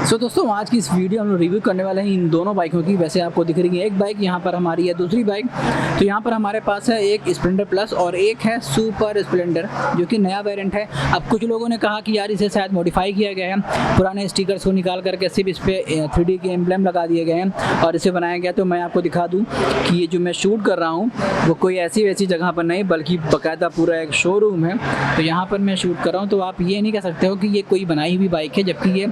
दोस्तों आज की इस वीडियो हम लोग रिव्यू करने वाले हैं इन दोनों बाइकों की। वैसे आपको दिख रही है एक बाइक यहाँ पर हमारी है, दूसरी बाइक तो यहाँ पर हमारे पास है एक स्प्लेंडर प्लस और एक है सुपर स्प्लेंडर जो कि नया वेरिएंट है। अब कुछ लोगों ने कहा कि यार इसे शायद मॉडिफाई किया गया है, पुराने स्टिकर्स को निकाल करके सिर्फ इस पर 3D के एम्ब्लेम लगा दिए गए हैं और इसे बनाया गया। तो मैं आपको दिखा दूँ कि ये जो मैं शूट कर रहा हूँ वो कोई ऐसी वैसी जगह पर नहीं बल्कि बाकायदा पूरा एक शोरूम है। तो यहाँ पर मैं शूट कर रहा हूँ। तो आप ये नहीं कह सकते हो कि ये कोई बनाई हुई बाइक है, जबकि ये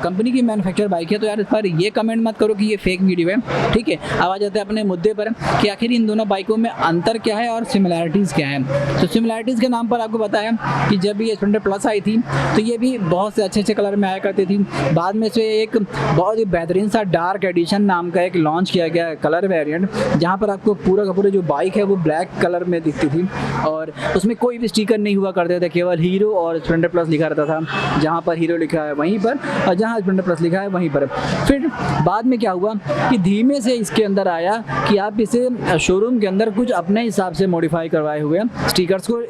कंपनी की मैन्युफैक्चर बाइक है। तो यार इस पर ये कमेंट मत करो कि ये फेक वीडियो है, ठीक है। अब आ जाते हैं अपने मुद्दे पर कि आखिर इन दोनों बाइकों में अंतर क्या है और सिमिलैरिटीज़ क्या है। तो सिमिलैरिटीज़ के नाम पर आपको बताया कि जब ये स्प्लेंडर प्लस आई थी तो ये भी बहुत से अच्छे कलर में आया करती थी। बाद में से एक बहुत ही बेहतरीन सा डार्क एडिशन नाम का एक लॉन्च किया गया कलर वेरिएंट, जहाँ पर आपको पूरा का पूरा जो बाइक है वो ब्लैक कलर में दिखती थी और उसमें कोई भी स्टिकर नहीं हुआ करते थे, केवल हीरो और स्प्लेंडर प्लस लिखा रहता था। जहाँ पर हीरो लिखा है वहीं पर और जहाँ स्प्लेंडर प्लस लिखा है वहीं पर। फिर बाद में क्या हुआ कि धीमे से इसके अंदर आया कि आप इसे शोरूम के अंदर कुछ अपने हिसाब से मॉडिफाई करवाए हुए स्टिकर्स को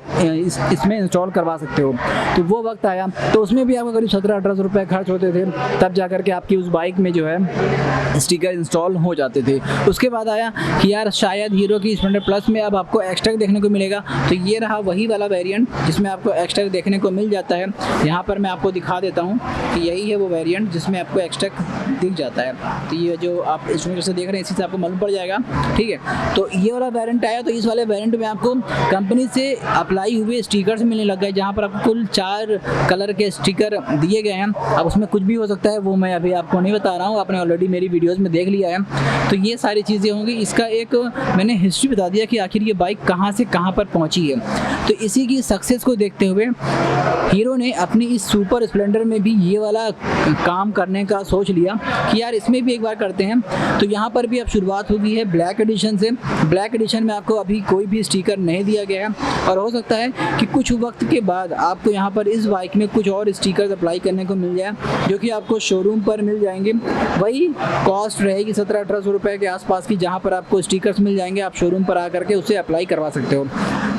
इसमें इंस्टॉल करवा सकते हो। तो वो वक्त आया तो उसमें भी आपको करीब 1700-1800 रुपये खर्च होते थे, तब जा करके आपकी उस बाइक में जो है स्टिकर इंस्टॉल हो जाते थे। उसके बाद आया कि यार शायद हीरो की स्प्लेंडर प्लस में अब आपको एक्स्ट्रा देखने को मिलेगा। तो ये रहा वही वाला वेरिएंट जिसमें आपको एक्स्ट्रा देखने को मिल जाता है। यहाँ पर मैं आपको दिखा देता हूँ कि यही है वो वेरिएंट जिसमें आपको एक्स्ट्रा दिख जाता है। तो ये जो आप इसमें से देख रहे हैं इसी से आपको मालूम पड़ जाएगा, ठीक है। तो ये वाला वेरिएंट आया तो इस वाले वेरिएंट में आपको कंपनी से अप्लाई हुए स्टिकर्स मिलने लग गए, जहाँ पर आपको कुल 4 कलर के स्टिकर दिए गए हैं। अब उसमें कुछ भी हो सकता है, वो मैं अभी आपको नहीं बता रहा हूँ, आपने ऑलरेडी मेरी वीडियोज़ में देख लिया है। तो ये सारी चीज़ें होंगी। इसका एक मैंने हिस्ट्री बता दिया कि आखिर ये बाइक कहाँ से कहाँ पर पहुँची है। तो इसी की सक्सेस को देखते हुए हीरो ने अपनी इस सुपर स्प्लेंडर में भी ये वाला काम करने का सोच लिया कि यार इसमें भी एक बार करते हैं। तो यहाँ पर भी अब शुरुआत होगी है ब्लैक एडिशन से। ब्लैक एडिशन में आपको अभी कोई भी स्टिकर नहीं दिया गया है और हो सकता है कि कुछ वक्त के बाद आपको यहाँ पर इस बाइक में कुछ और स्टिकर अप्लाई करने को मिल जाए, जो कि आपको शोरूम पर मिल जाएंगे। वही कॉस्ट रहेगी 1700-1800 रुपये के आसपास की, जहाँ पर आपको स्टिकर्स मिल जाएंगे, आप शोरूम पर आकर के उसे अप्लाई करवा सकते हो।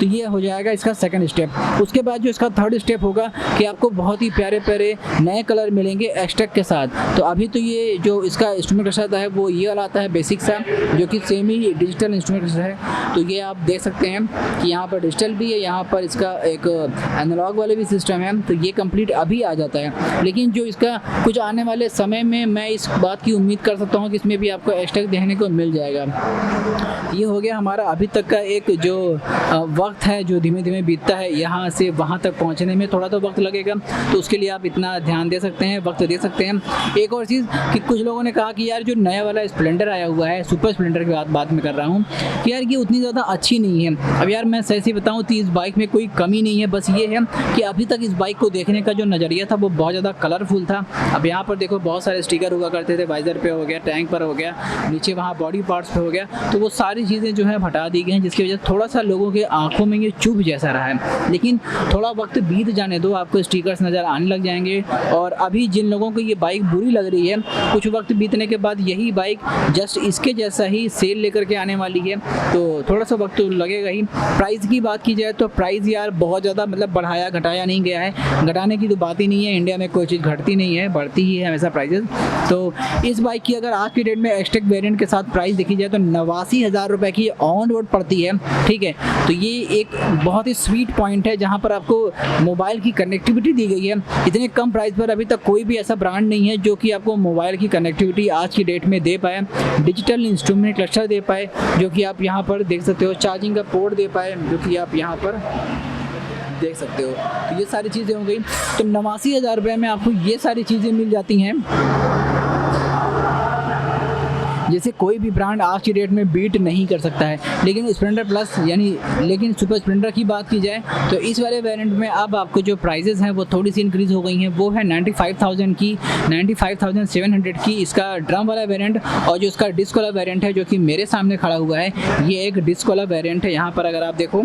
तो ये हो जाएगा इसका सेकंड स्टेप। उसके बाद जो इसका थर्ड स्टेप होगा कि आपको बहुत ही प्यारे प्यारे नए कलर मिलेंगे एक्सट्रैक्ट के साथ। तो अभी तो ये जो इसका इंस्ट्रूमेंट क्लस्टर आता है वो ये वाला आता है बेसिक सा, जो कि सेमी डिजिटल इंस्ट्रूमेंट क्लस्टर है। तो ये आप देख सकते हैं कि यहाँ पर डिजिटल भी है, यहाँ पर इसका एक एनालॉग वाले भी सिस्टम है। तो ये कंप्लीट अभी आ जाता है, लेकिन जो इसका कुछ आने वाले समय में मैं इस बात की उम्मीद कर सकता हूँ कि इसमें भी आपको एक्सट्रैक्ट देखने को मिल जाएगा। ये हो गया हमारा अभी तक का एक जो वक्त है जो धीमे धीमे बीतता है, यहाँ से वहाँ तक पहुँचने में थोड़ा तो वक्त लगेगा। तो उसके लिए आप इतना ध्यान दे सकते हैं, वक्त दे सकते हैं। एक और चीज़ कि कुछ लोगों ने कहा कि यार जो नया वाला स्प्लेंडर आया हुआ है, सुपर स्प्लेंडर की बात में कर रहा हूँ, कि यार ये उतनी ज़्यादा अच्छी नहीं है। अब यार मैं सही बताऊँ तो इस बाइक में कोई कमी नहीं है, बस ये है कि अभी तक इस बाइक को देखने का जो नज़रिया था वो बहुत ज़्यादा कलरफुल था। अब यहाँ पर देखो बहुत सारे स्टिकर हुआ करते थे, वाइजर पे हो गया, टैंक पर हो गया, नीचे वहाँ बॉडी पार्ट्स पे हो गया। तो वो सारी चीज़ें जो है हटा दी गई हैं, जिसकी वजह से थोड़ा सा लोगों के आंखों में ये चुभ जैसा रहा है। लेकिन थोड़ा वक्त बीत जाने दो, आपको स्टिकर्स नज़र आने लग जाएंगे। और अभी जिन लोगों को ये बाइक बुरी लग रही है, कुछ वक्त बीतने के बाद यही बाइक जस्ट इसके जैसा ही सेल लेकर के आने वाली है। तो थोड़ा सा वक्त तो लगेगा ही। प्राइस की बात की जाए तो प्राइस यार बहुत ज़्यादा मतलब बढ़ाया घटाया नहीं गया है, घटाने की तो बात ही नहीं है। इंडिया में कोई चीज़ घटती नहीं है, बढ़ती ही है हमेशा प्राइसेस। तो इस बाइक की अगर आज की डेट में एक्सट्रैक्ट वेरिएंट के साथ प्राइस देखी जाए तो 89,000 रुपये की ऑन रोड पड़ती है, ठीक है। तो ये एक बहुत ही स्वीट पॉइंट है जहाँ पर आपको मोबाइल की कनेक्टिविटी दी गई है। इतने कम प्राइस पर अभी तक कोई भी ऐसा ब्रांड नहीं है जो कि आपको मोबाइल की कनेक्टिविटी आज की डेट में दे पाए, डिजिटल इंस्ट्रूमेंट क्लस्टर दे पाए, जो कि आप यहाँ पर देख सकते हो, चार्जिंग का पोर्ट दे पाए, जो कि आप यहाँ पर देख सकते हो। तो ये सारी चीज़ें हो गई। तो 89,000 रुपये में आपको ये सारी चीज़ें मिल जाती हैं, जैसे कोई भी ब्रांड आज की डेट में बीट नहीं कर सकता है। लेकिन स्प्लेंडर प्लस लेकिन सुपर स्प्लेंडर की बात की जाए तो इस वाले वेरिएंट में अब आपको जो प्राइजेज़ हैं वो थोड़ी सी इंक्रीज़ हो गई हैं। वो है 95,000 की, 95,700 की इसका ड्रम वाला वेरिएंट। और जो इसका डिस्क वाला वेरिएंट है जो कि मेरे सामने खड़ा हुआ है, ये एक डिस्क वाला वेरिएंट है। यहाँ पर अगर आप देखो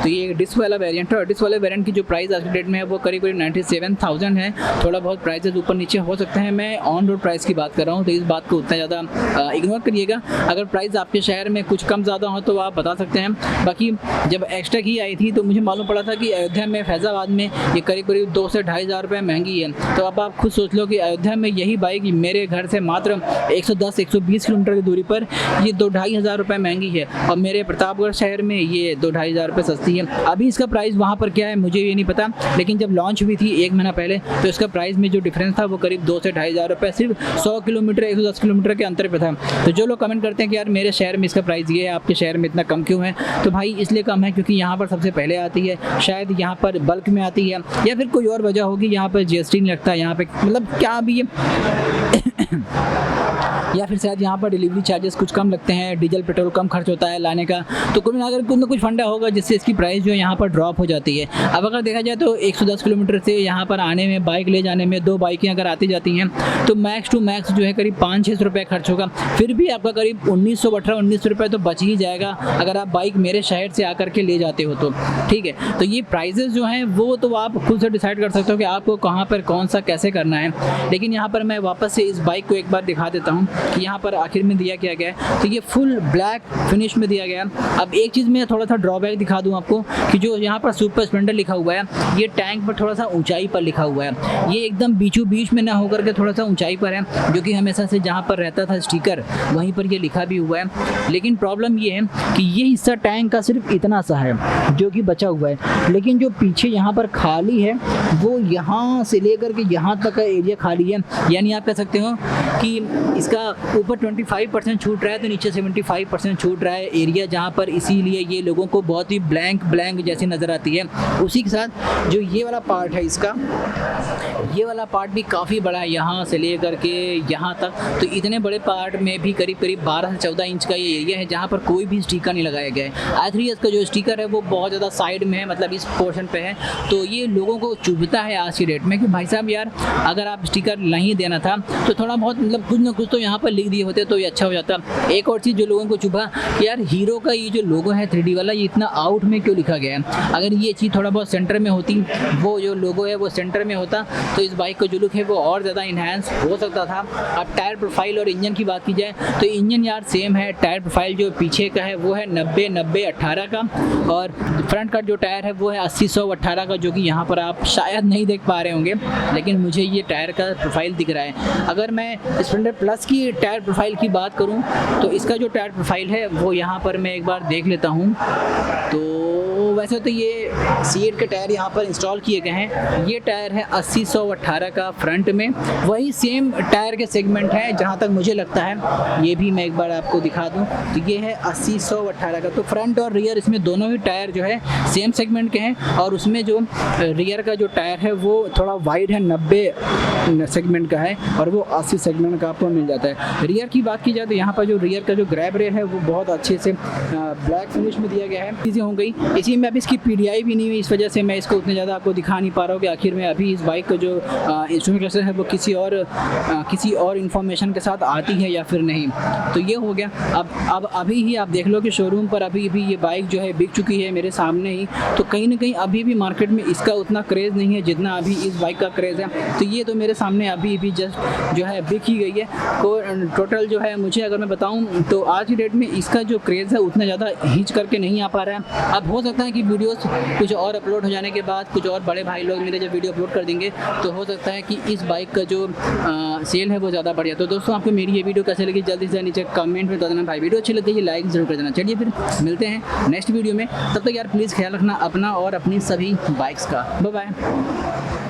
तो ये एक डिस्क वाला वेरिएंट है और डिस्क वाले वेरिएंट की जो प्राइस आज की डेट में है वो करीब 97,000 है। थोड़ा बहुत प्राइजेज ऊपर नीचे हो सकते हैं। मैं ऑन रोड प्राइस की बात कर रहा हूँ, तो इस बात को उतना ज़्यादा इग्नोर करिएगा। अगर प्राइस आपके शहर में कुछ कम ज़्यादा हो तो आप बता सकते हैं। बाकी जब एक्स्ट्रा की आई थी तो मुझे मालूम पड़ा था कि अयोध्या में, फैज़ाबाद में ये करीब 2 से 2,500 रुपये महंगी है। तो अब आप खुद सोच लो कि अयोध्या में यही बाइक मेरे घर से मात्र 110-120 किलोमीटर की दूरी पर ये 2-2,500 रुपये महंगी है, और मेरे प्रतापगढ़ शहर में ये 2-2,500 रुपये सस्ती है। अभी इसका प्राइस वहाँ पर क्या है मुझे ये नहीं पता, लेकिन जब लॉन्च हुई थी 1 महीना पहले तो इसका प्राइस में जो डिफरेंस था वो करीब 2 से 2,500 रुपये सिर्फ 100 किलोमीटर 110 किलोमीटर के अंतर पे था। तो जो लोग कमेंट करते हैं कि यार मेरे शहर में इसका प्राइस ये है, आपके शहर में इतना कम क्यों है, तो भाई इसलिए कम है क्योंकि यहाँ पर सबसे पहले आती है, शायद यहाँ पर बल्क में आती है, या फिर कोई और वजह होगी, यहाँ पर GST नहीं लगता, यहाँ पे मतलब क्या भी या फिर शायद यहाँ पर डिलीवरी चार्जेस कुछ कम लगते हैं, डीजल पेट्रोल कम खर्च होता है लाने का, तो कुछ ना कुछ फंडा होगा जिससे इसकी प्राइस जो है यहाँ पर ड्रॉप हो जाती है। अब अगर देखा जाए तो 110 किलोमीटर से यहाँ पर आने में, बाइक ले जाने में, 2 बाइकें अगर आती जाती हैं तो मैक्स टू मैक्स जो है करीब 500-600 रुपये खर्च होगा। फिर भी आपका करीब 1918-19 रुपये तो बच ही जाएगा अगर आप बाइक मेरे शहर से आकर के ले जाते हो तो, ठीक है। तो ये प्राइजेस जो हैं वो तो आप खुद से डिसाइड कर सकते हो कि आपको कहाँ पर कौन सा कैसे करना है। लेकिन यहाँ पर मैं वापस से इस बाइक को एक बार दिखा देता हूँ कि यहाँ पर आखिर में दिया क्या गया है। तो ये फुल ब्लैक फिनिश में दिया गया। अब एक चीज़ मैं थोड़ा सा ड्रॉबैक दिखा दूँ आपको कि जो यहाँ पर सुपर स्प्लेंडर लिखा हुआ है ये टैंक पर थोड़ा सा ऊंचाई पर लिखा हुआ है, ये एकदम बीचों बीच में ना होकर के थोड़ा सा ऊंचाई पर है, जो कि हमेशा से जहाँ पर रहता था स्टिकर वहीं पर ये लिखा भी हुआ है। लेकिन प्रॉब्लम ये है कि ये हिस्सा टैंक का सिर्फ इतना सा है जो कि बचा हुआ है, लेकिन जो पीछे यहाँ पर खाली है वो यहाँ से लेकर के यहाँ तक का एरिया खाली है। यानी आप कह सकते हो कि इसका ऊपर 25% छूट रहा है तो नीचे 75% छूट रहा है एरिया जहाँ पर, इसीलिए ये लोगों को बहुत ही ब्लैंक जैसी नज़र आती है। उसी के साथ जो ये वाला पार्ट है इसका, ये वाला पार्ट भी काफ़ी बड़ा है यहाँ से लेकर के यहाँ तक। तो इतने बड़े पार्ट में भी करीब 12 से 14 इंच का ये एरिया है जहाँ पर कोई भी स्टिकर नहीं लगाया गया है। i3s का जो स्टिकर है वो बहुत ज़्यादा साइड में है, मतलब इस पोर्शन पे है। तो ये लोगों को चुभता है आज की डेट में कि भाई साहब यार अगर आप स्टिकर नहीं देना था तो थोड़ा बहुत मतलब कुछ ना कुछ तो यहाँ पर लिख दिए होते तो ये अच्छा हो जाता। एक और चीज़ जो लोगों को चुभा कि यार हीरो का ये जो लोगो है 3D वाला ये इतना आउट में क्यों लिखा गया है। अगर ये चीज़ थोड़ा बहुत सेंटर में होती, वो जो लोगो है वो सेंटर में होता तो इस बाइक का जो लुक है वो और ज़्यादा इन्हांस हो सकता था। अब टायर प्रोफाइल और इंजन की बात की जाए तो इंजन यार सेम है। टायर प्रोफाइल जो पीछे का है वो है 90-90-18 का, और फ्रंट का जो टायर है वो है 80-100-18 का, जो कि यहाँ पर आप शायद नहीं देख पा रहे होंगे, लेकिन मुझे ये टायर का प्रोफाइल दिख रहा है। अगर मैं स्प्लेंडर प्लस की टायर प्रोफाइल की बात करूँ तो इसका जो टायर प्रोफाइल है वो यहाँ पर मैं एक बार देख लेता हूँ। तो वैसे तो ये C8 के टायर यहाँ पर इंस्टॉल किए गए हैं। ये टायर है 80-100-18 का फ्रंट में, वही सेम टायर के सेगमेंट है जहाँ तक मुझे लगता है। ये भी मैं एक बार आपको दिखा दूँ तो ये है 80-100-18 का। तो फ्रंट और रियर इसमें दोनों ही टायर जो है सेम सेगमेंट के हैं, और उसमें जो रियर का जो टायर है वो थोड़ा वाइड है, 90 सेगमेंट का है, और वो 80 सेगमेंट का आपको मिल जाता है। रियर की बात की जाए तो यहाँ पर जो रियर का जो ग्रैब रेल है वो बहुत अच्छे से ब्लैक फिनिश में दिया गया है। चीज़ें हो गई इसी में, अभी इसकी PDI भी नहीं हुई, इस वजह से मैं इसको उतने ज़्यादा आपको दिखा नहीं पा रहा हूँ कि आखिर में अभी इस बाइक का जो इंस्ट्रूमेंट क्लस्टर है वो किसी और इन्फॉर्मेशन के साथ आती है या फिर नहीं। तो ये हो गया। अब अभी ही आप देख लो कि शोरूम पर अभी ये बाइक जो है बिक चुकी है मेरे सामने ही। तो कहीं ना कहीं अभी भी मार्केट में इसका उतना क्रेज़ नहीं है जितना अभी इस बाइक का क्रेज़ है। तो ये तो मेरे सामने अभी जस्ट जो है बिक ही गई है। तो टोटल जो है मुझे अगर मैं बताऊँ तो आज की डेट में इसका जो क्रेज़ है उतना ज़्यादा हिच करके नहीं आ पा रहा है। अब हो सकता है कि वीडियोस कुछ और अपलोड हो जाने के बाद कुछ और बड़े भाई लोग मेरे जब वीडियो अपलोड कर देंगे तो हो सकता है कि इस बाइक का जो सेल है वो ज़्यादा बढ़ जाए। तो दोस्तों आपको मेरी ये वीडियो कैसे लगी जल्दी से नीचे कमेंट में बता देना। भाई वीडियो अच्छी लगती है लाइक ज़रूर कर देना। चलिए फिर मिलते हैं नेक्स्ट वीडियो में, तब तक यार प्लीज़ ख्याल रखना अपना और अपनी सभी बाइक्स का। Bye bye.